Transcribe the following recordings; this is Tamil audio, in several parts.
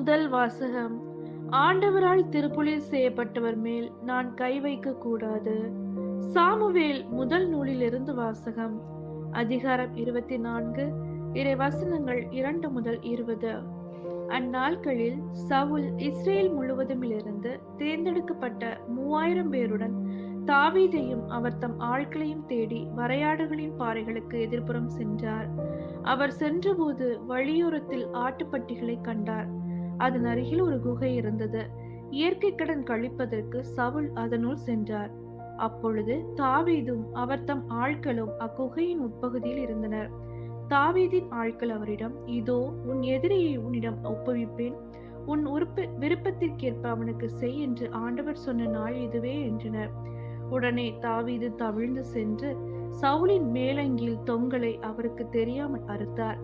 முதல் வாசகம். ஆண்டவரால் திருப்புலில் செய்யப்பட்டவர் மேல் நான் கை வைக்க கூடாது. சாமுவேல் முதல் நூலிலிருந்து வாசகம். அதிகாரம் 24, இறை வசனங்கள் 2 முதல் 20. அந்நாட்களில் சவுல் இஸ்ரேல் முழுவதுமிலிருந்து தேர்ந்தெடுக்கப்பட்ட 3000 பேருடன் தாவீதையும் அவர் தம் ஆட்களையும் தேடி வரையாடுகளின் பாறைகளுக்கு எதிர்ப்புறம் சென்றார். அவர் சென்றபோது வழியோரத்தில் ஆட்டுப்பட்டிகளை கண்டார். அதன் அருகில் ஒரு குகை இருந்தது. இயற்கை கடன் கழிப்பதற்கு சவுல் அதனுள் சென்றார். அப்பொழுது தாவீதும் அவர் தம் ஆட்களும் அக்குகையின் உட்பகுதியில் இருந்தனர். தாவீதின் ஆட்கள் அவரிடம், இதோ உன் எதிரியை உன்னிடம் ஒப்புவிப்பேன், உன் விருப்பத்திற்கேற்ப அவனுக்கு செய் என்று ஆண்டவர் சொன்ன நாள் இதுவே என்றனர். உடனே தாவீது தவிழ்ந்து சென்று சவுலின் மேலங்கியில் தொங்கலை அவருக்கு தெரியாமல் அறுத்தார்.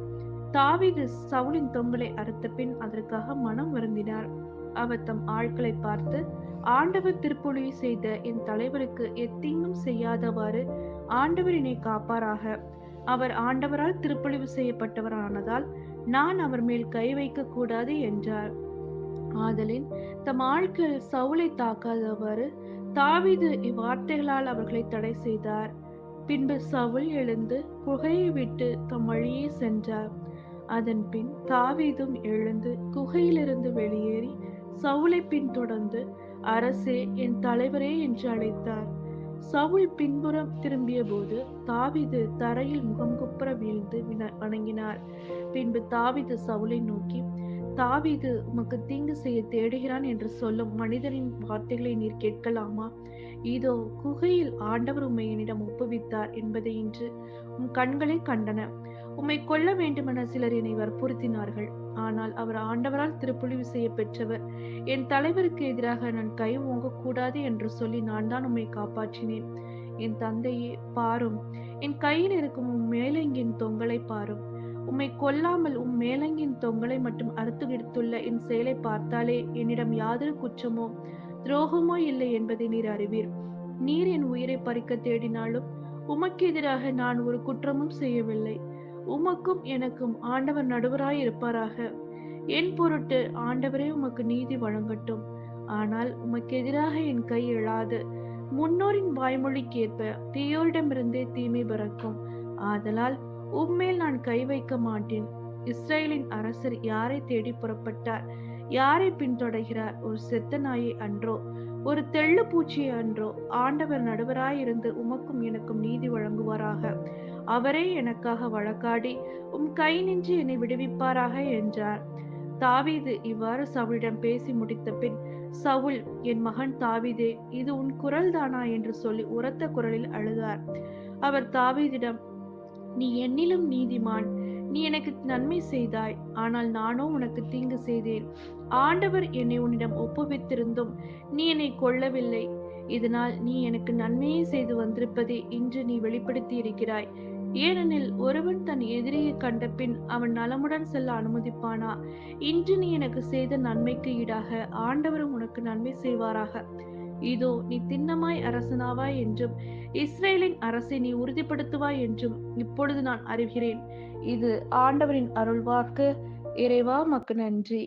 தாவீது சவுலின் தொங்கலை அறுத்த பின் அதற்காக மனம் வருந்தினார். அவர் தம் ஆட்களை பார்த்து, ஆண்டவர் திருப்பொழிவு செய்த என் தலைவருக்கு எத்தீங்கும் செய்யாதவாறு ஆண்டவர் என்னை காப்பாராக. அவர் ஆண்டவரால் திருப்பொழிவு செய்யப்பட்டவரானதால் நான் அவர் மேல் கை வைக்க கூடாது என்றார். ஆதலின் தம் ஆட்கள் சவுலை தாக்காதவாறு தாவீது இவ்வார்த்தைகளால் அவர்களை தடை செய்தார். பின்பு சவுல் எழுந்து குகையை விட்டு தம் வழியே சென்றார். அதன் பின் தாவீதும் எழுந்து குகையிலிருந்து வெளியேறி சவுலை பின்தொடர்ந்து, அரசே, என் தலைவரே என்று அழைத்தார். சவுல் பின்புறம் திரும்பிய போது தாவீது தரையில் முகங்குப்புற வீழ்ந்து வணங்கினார். பின்பு தாவீது சவுலை நோக்கி, தாவீது உமக்கு தீங்கு செய்ய தேடுகிறான் என்று சொல்லும் மனிதரின் வார்த்தைகளை நீர் கேட்கலாமா? இதோ குகையில் ஆண்டவர் உம்மை என்னிடம் ஒப்புவித்தார் என்பதை இன்று உம் கண்களே கண்டன. உம்மை கொல்ல வேண்டுமென சிலர் என்னை வற்புறுத்தினார்கள். ஆனால் அவர் ஆண்டவரால் திருப்பொழிவு செய்ய பெற்றவர். என் தலைவருக்கு எதிராக நான் கை ஓங்கக்கூடாது என்று சொல்லி நான் தான் உம்மை காப்பாற்றினேன். என் தந்தையே, பாரும், என் கையில் இருக்கும் உம் மேலங்கின் தொங்கலை பாரும். உம்மை கொல்லாமல் உம் மேலங்கின் தொங்கலை மட்டும் அறுத்து எடுத்துள்ள என் செயலை பார்த்தாலே என்னிடம் யாதொரு குற்றமோ துரோகமோ இல்லை என்பதை நீர் அறிவீர். நீர் என் உயிரை பறிக்க தேடினாலும் உமக்கு எதிராக நான் ஒரு குற்றமும் செய்யவில்லை. உமக்கும் எனக்கும் ஆண்டவர் நடுவராய் இருப்பாராக. என் பொருட்டு ஆண்டவரே உமக்கு நீதி வழங்கட்டும். ஆனால் உமக்கு எதிராக என் கை எழாது. முன்னோரின் வாய்மொழிக்கேற்ப தீயோரிடமிருந்தே தீமை பிறக்கும். ஆதலால் உம்மேல் நான் கை வைக்க மாட்டேன். இஸ்ரேலின் அரசர் யாரை தேடி புறப்பட்டார்? யாரை பின்தொடர்கிறார்? ஒரு செத்த நாயை அன்றோ? ஒரு தெள்ளு பூச்சியை அன்றோ? ஆண்டவர் நடுவராயிருந்து உமக்கும் எனக்கும் நீதி வழங்குவாராக. அவரே எனக்காக வழக்காடி உம் கை நின்று என்னை விடுவிப்பாராக என்றார். தாவீது இவ்வாறு சவுலிடம் பேசி முடித்த பின் சவுல், என் மகன் தாவீதே, இது உன் குரல் தானா என்று சொல்லி உரத்த குரலில் அழுதார். அவர் தாவீதிடம், நீ என்னிலும் நீதிமான். நீ எனக்கு நன்மை செய்தாய், ஆனால் நானோ உனக்கு தீங்கு செய்தேன். ஆண்டவர் என்னை உன்னிடம் ஒப்புவித்திருந்தும் நீ என்னை கொல்லவில்லை. இதனால் நீ எனக்கு நன்மையை செய்து வந்திருப்பதை இன்று நீ வெளிப்படுத்தி இருக்கிறாய். ஏனெனில் ஒருவன் தன் எதிரியை கண்ட பின் அவன் நலமுடன் செல்ல அனுமதிப்பானா? இன்று நீ எனக்கு செய்த நன்மைக்கு ஈடாக ஆண்டவரும் உனக்கு நன்மை செய்வாராக. இதோ நீ திண்ணமாய் அரசனாவாய் என்றும் இஸ்ரேலின் அரசை நீ உறுதிப்படுத்துவாய் என்றும் இப்பொழுது நான் அறிகிறேன். இது ஆண்டவரின் அருள்வாக்கு. இறைவா, மக்கு நன்றி.